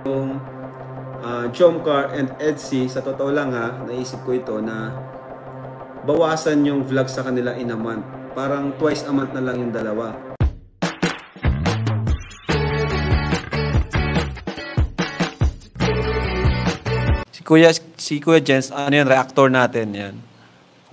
yung Jomcar and Edsy, sa totoo lang ha, naisip ko ito na bawasan yung vlog sa kanila in a month. Parang twice a month na lang yung dalawa. Si Kuya Jens, ano yan, reactor natin yan.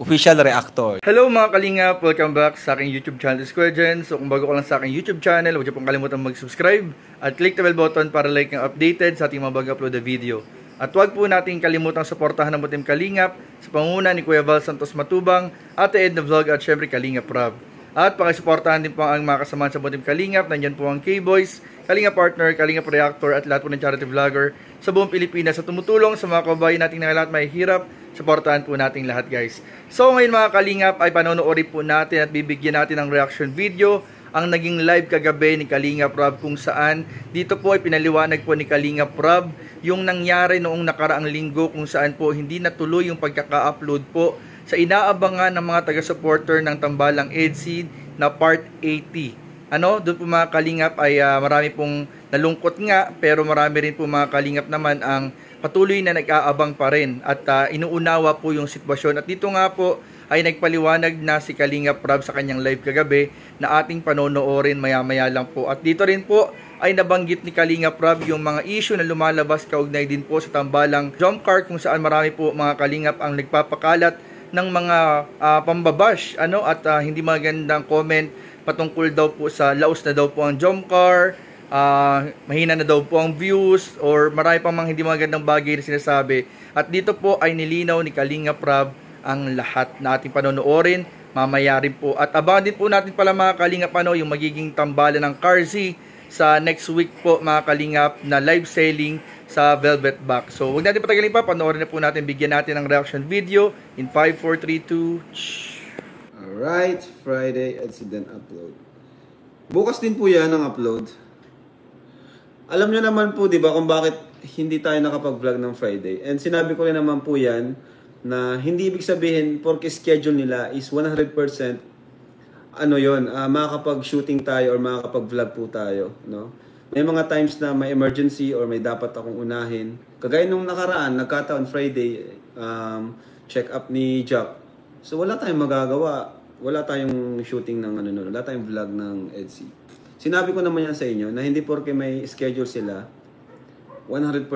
Official reactor. Hello mga kalingap! Welcome back sa aking YouTube channel, Kuya Jens. So kung bago ka lang sa aking YouTube channel, huwag niyo pong kalimutan mag-subscribe at click the bell button para like ang updated sa ating mga bago-upload na video. At huwag po natin kalimutang suportahan ng Butim Kalingap sa pangunguna ni Kuya Val Santos Matubang, Ate Edna Vlog at syempre Kalingap Rob. At pakisuportahan din po ang mga kasamahan sa Butim Kalingap. Nandyan po ang K-Boys, Kalingap Partner, Kalingap Reactor at lahat po ng charity vlogger sa buong Pilipinas sa tumutulong sa mga kababayan nating na lahat may hirap. Suportahan po nating lahat, guys. So ngayon mga Kalingap ay panonoodin po natin at bibigyan natin ng reaction video ang naging live kagabi ni Kalingap Rob, kung saan dito po ay pinaliwanag po ni Kalingap Rob yung nangyari noong nakaraang linggo, kung saan po hindi natuloy yung pagkaka-upload po sa inaabangan ng mga taga-supporter ng Tambalang EDSI na Part 80. Doon po mga Kalingap ay marami pong nalungkot nga, pero marami rin po mga Kalingap naman ang patuloy na nag-aabang pa rin at inuunawa po yung sitwasyon. At dito nga po ay nagpaliwanag na si Kalingap Rob sa kanyang live kagabi na ating panonoorin maya-maya lang po. At dito rin po ay nabanggit ni Kalingap Rob yung mga issue na lumalabas kaugnay din po sa Tambalang Jomcar, kung saan marami po mga Kalingap ang nagpapakalat ng mga pambabash at hindi magandang comment patungkol daw po sa laos na daw po ang Jomcar, mahina na daw po ang views, or marami pang mga hindi magandang bagay na sinasabi. At dito po ay nilinaw ni Kalingap Rob ang lahat na ating panonoorin mamaya rin po. At abangan din po natin pala mga Kalingap yung magiging tambalan ng Carzy sa next week po mga Kalingap na live selling sa Velvet Box. So huwag natin patagalin pa, panoorin na po natin, bigyan natin ng reaction video in 5, 4, 3, 2. Alright, Friday incident upload. Bukas din po yan ang upload. Alam nyo naman po, di ba, kung bakit hindi tayo nakapag-vlog ng Friday. And sinabi ko rin naman po yan, na hindi ibig sabihin, porque schedule nila is 100% makakapag-shooting tayo or makakapag-vlog po tayo. No? May mga times na may emergency or may dapat akong unahin. Kagaya nung nakaraan, nagkataon Friday, check up ni Jack. So wala tayong magagawa. Wala tayong shooting ng wala tayong vlog ng EDSI. Sinabi ko naman yan sa inyo na hindi porke may schedule sila 100%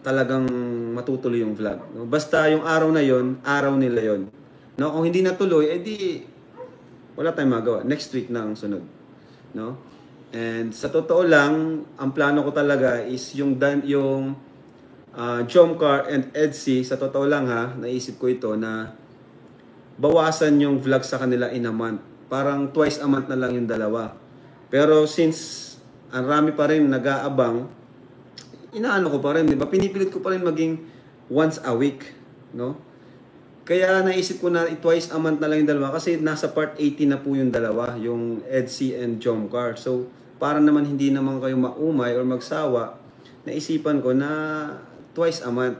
talagang matutuloy yung vlog. No? Basta yung araw na yon, araw nila yon. No? Kung hindi natuloy, edi wala tayong magawa. Next week na ang sunod. No? And sa totoo lang, ang plano ko talaga is yung Jomcar and EDSI, sa totoo lang ha, naisip ko ito na bawasan yung vlog sa kanila in a month. Parang twice a month na lang yung dalawa. Pero since ang rami pa rin nag-aabang, inaano ko pa rin, di ba? Pinipilit ko pa rin maging once a week, no? Kaya naisip ko na twice a month na lang yung dalawa kasi nasa part 80 na po yung dalawa, yung EDSI and Jomcar. So, para naman hindi naman kayo maumay or magsawa, naisipan ko na twice a month.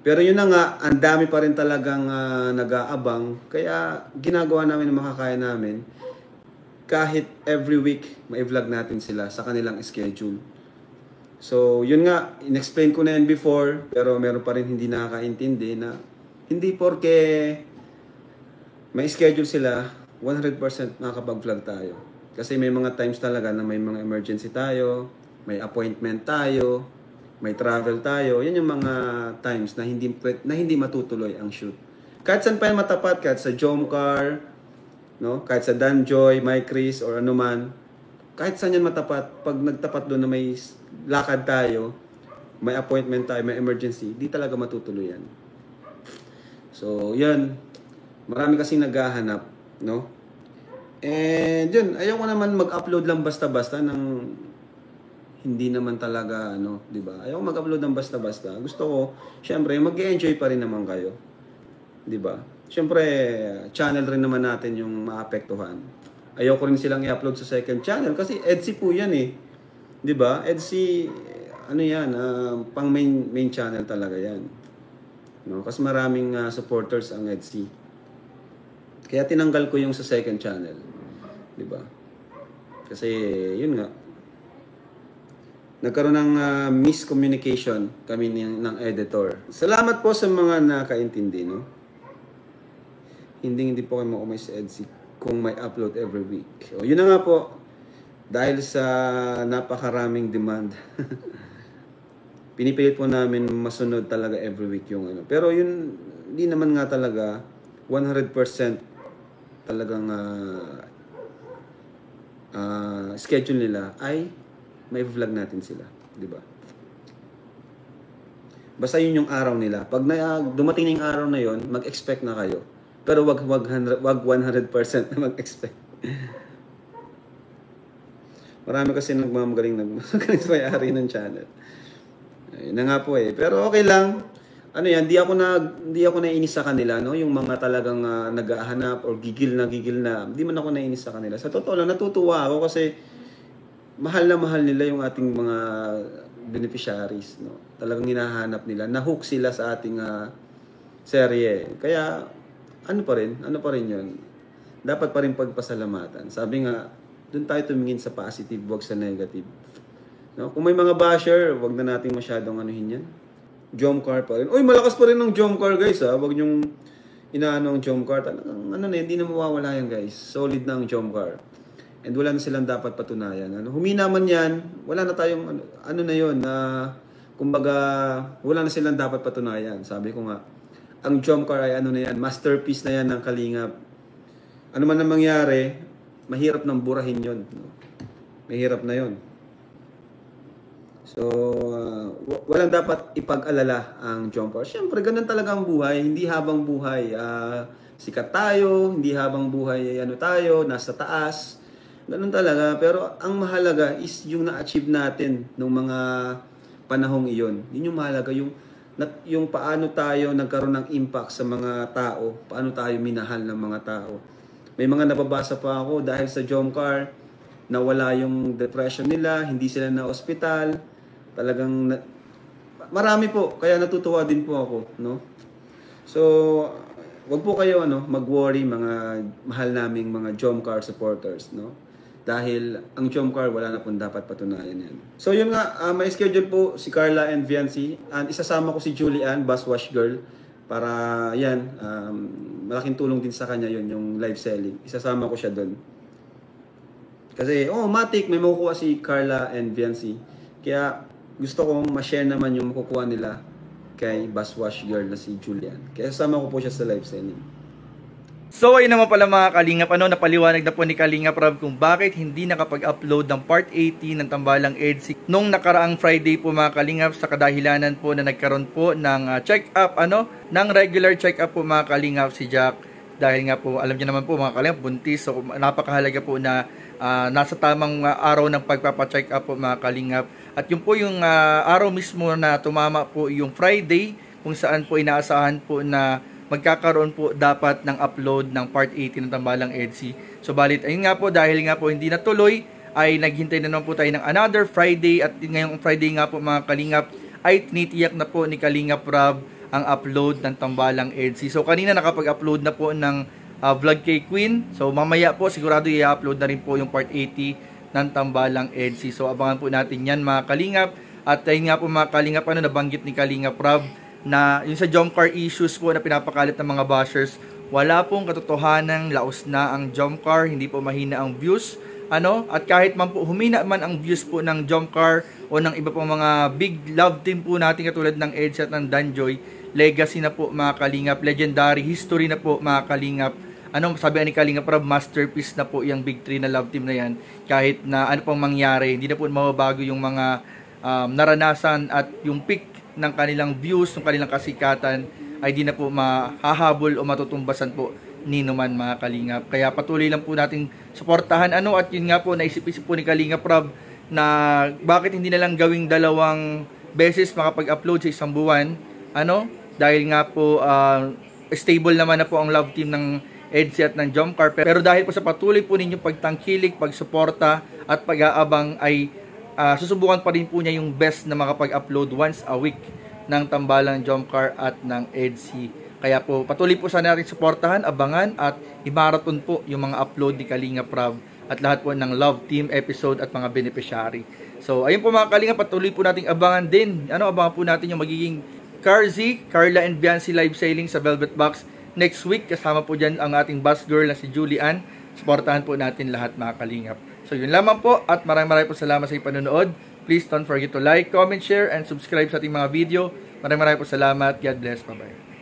Pero yun na nga, ang dami pa rin talagang nag-aabang, kaya ginagawa namin ang makakaya namin kahit every week ma-vlog natin sila sa kanilang schedule. So, yun nga, in-explain ko na yan before, pero meron pa rin hindi nakakaintindi na hindi porke may schedule sila, 100% makakapag-vlog tayo. Kasi may mga times talaga na may mga emergency tayo, may appointment tayo, may travel tayo. Yan yung mga times na hindi matutuloy ang shoot. Kahit saan pa yan matapat, kahit sa Jomcar, no? Kahit sa Danjoy, My Chris, or ano man, kahit saan yan matapat, pag nagtapat doon na may lakad tayo, may appointment tayo, may emergency, di talaga matutuloy yan. So, yun. Marami kasing naghahanap, no? And yun, ayaw ko naman mag-upload lang basta-basta ng hindi naman talaga, di ba? Ayaw ko mag-upload ng basta-basta. Gusto ko, syempre, mag-enjoy pa rin naman kayo. Di ba? Syempre, channel rin naman natin yung maapektuhan. Ayaw ko rin silang i-upload sa second channel kasi EDSI po yan eh. 'Di ba? EDSI pang main channel talaga 'yan. No, kasi maraming supporters ang EDSI. Kaya tinanggal ko yung sa second channel. 'Di ba? Kasi yun nga. nagkaroon ng miscommunication kami ng editor. Salamat po sa mga nakaintindi, no? Hindi po kayo maumay sa EDSI kung may upload every week. O, yun na nga po, dahil sa napakaraming demand. Pinipilit po namin masunod talaga every week yung ano. Pero yun, hindi naman nga talaga 100% talagang schedule nila ay may vlog natin sila, di ba? Basta yun yung araw nila. Pag dumating na yung araw na yun, mag-expect na kayo. Pero wag 100% na mag-expect. Marami kasi nagmamagaling sa may-ari ng channel. Ayun na nga po eh. Pero okay lang. Ano yan, di ako naiinis sa kanila, no? Yung mga talagang naghahanap or gigil na. Di man ako naiinis sa kanila. Sa totoo lang, natutuwa ako kasi mahal na mahal nila yung ating mga beneficiaries, no? Talagang hinahanap nila. Na-hook sila sa ating serye. Kaya, ano pa rin yun? Dapat pa rin pagpasalamatan. Sabi nga, doon tayo tumingin sa positive, wag sa negative. No? Kung may mga basher, wag na natin masyadong anuhin yan. Jomcar pa rin. Uy, malakas pa rin ng Jomcar, guys, ha? Wag nyong inaano ang Jomcar. Talagang, hindi na mawawala yan, guys. Solid na ang Jomcar. And wala na silang dapat patunayan. Humina man yan, wala na tayong, na yun, kumbaga, wala na silang dapat patunayan. Sabi ko nga, ang Jomcar ay na yan, masterpiece na yan ng Kalingap. Ano man ang mangyari, mahirap nang burahin yun. No? Mahirap na yun. So, walang dapat ipag-alala ang Jomcar. Siyempre, ganun talaga ang buhay. Hindi habang buhay, sikat tayo, hindi habang buhay, tayo, nasa taas. Ganun talaga. Pero ang mahalaga is yung na-achieve natin nung mga panahong iyon. Yun yung mahalaga. Yung paano tayo nagkaroon ng impact sa mga tao. Paano tayo minahal ng mga tao. May mga nababasa pa ako dahil sa Jomcar, nawala yung depression nila, hindi sila na ospital. Talagang marami po, kaya natutuwa din po ako, no? So, wag po kayo mag-worry mga mahal naming mga Jomcar supporters, no? Dahil ang Jomcar wala na pong dapat patunayan yan. So yun nga, may schedule po si Carla and Viancy, and isasama ko si Julian, Bus Wash Girl, para yan, malaking tulong din sa kanya yun, yung live selling. Isasama ko siya doon. Kasi, matik, may makukuha si Carla and Viancy. Kaya, gusto kong ma-share naman yung makukuha nila kay Bus Wash Girl na si Julian. Kaya sama ko po siya sa live selling. So ayun naman pala mga Kalingap, napaliwanag na po ni Kalingap Rob kung bakit hindi nakapag-upload ng part 80 ng Tambalang EDSI nung nakaraang Friday po mga Kalingap, sa kadahilanan po na nagkaroon po ng check-up, ng regular check-up po mga Kalingap si Jack. Dahil nga po, alam niyo naman po mga Kalingap, buntis, so napakahalaga po na nasa tamang araw ng pagpapacheck up po mga Kalingap. At yun po yung araw mismo na tumama po yung Friday, kung saan po inaasahan po na magkakaroon po dapat ng upload ng part 80 ng Tambalang EDSI. So balit, ayun nga po, dahil nga po hindi natuloy, ay naghintay na naman po tayo ng another Friday. At ngayong Friday nga po mga Kalingap, ay tinitiyak na po ni Kalingap Rob ang upload ng Tambalang EDSI. So kanina nakapag-upload na po ng vlog kay Queen. So mamaya po sigurado i-upload na rin po yung part 80 ng Tambalang EDSI. So abangan po natin yan mga Kalingap. At ayun nga po mga Kalingap, nabanggit ni Kalingap Rob na yung sa Jomcar issues po na pinapakalit ng mga bashers, wala pong katotohanan, laos na ang Jomcar, hindi po mahina ang views. At kahit man po humina man ang views po ng Jomcar o ng iba pong mga big love team po natin katulad ng EDSI at ng Danjoy, legacy na po mga Kalingap, legendary history na po mga Kalingap. Sabi ni Kalingap Rob, masterpiece na po yung big 3 na love team na yan. Kahit na ano pang mangyari, hindi na po mababago yung mga naranasan at yung peak ng kanilang views, ng kanilang kasikatan ay di na po mahahabol o matutumbasan po ni naman mga Kalingap. Kaya patuloy lang po nating suportahan at yun nga po, naisip-isip po ni Kalingap Rob na bakit hindi na lang gawing 2 beses makapag-upload sa isang buwan, dahil nga po stable naman na po ang love team ng EDSI at ng Jomcar. Pero dahil po sa patuloy po ninyong pagtangkilik, pagsuporta at pag-aabang ay susubukan pa rin po niya yung best na makapag-upload once a week ng Tambalang Jomcar at ng EDSI. Kaya po patuloy po sana natin suportahan, abangan at i-marathon po yung mga upload ni Kalingap Rob at lahat po ng Love Team episode at mga beneficiary. So, ayun po mga kalingap, patuloy po nating abangan din. Abangan po natin yung magiging Carzi, Carla and Biancy live sailing sa Velvet Box next week. Kasama po dyan ang ating bus girl na si Julie Ann. Supportahan po natin lahat mga kalingap. So, yun lamang po at maraming po salamat sa inyong panonood. Please don't forget to like, comment, share, and subscribe sa ating mga video. Maraming po salamat. God bless. Bye-bye.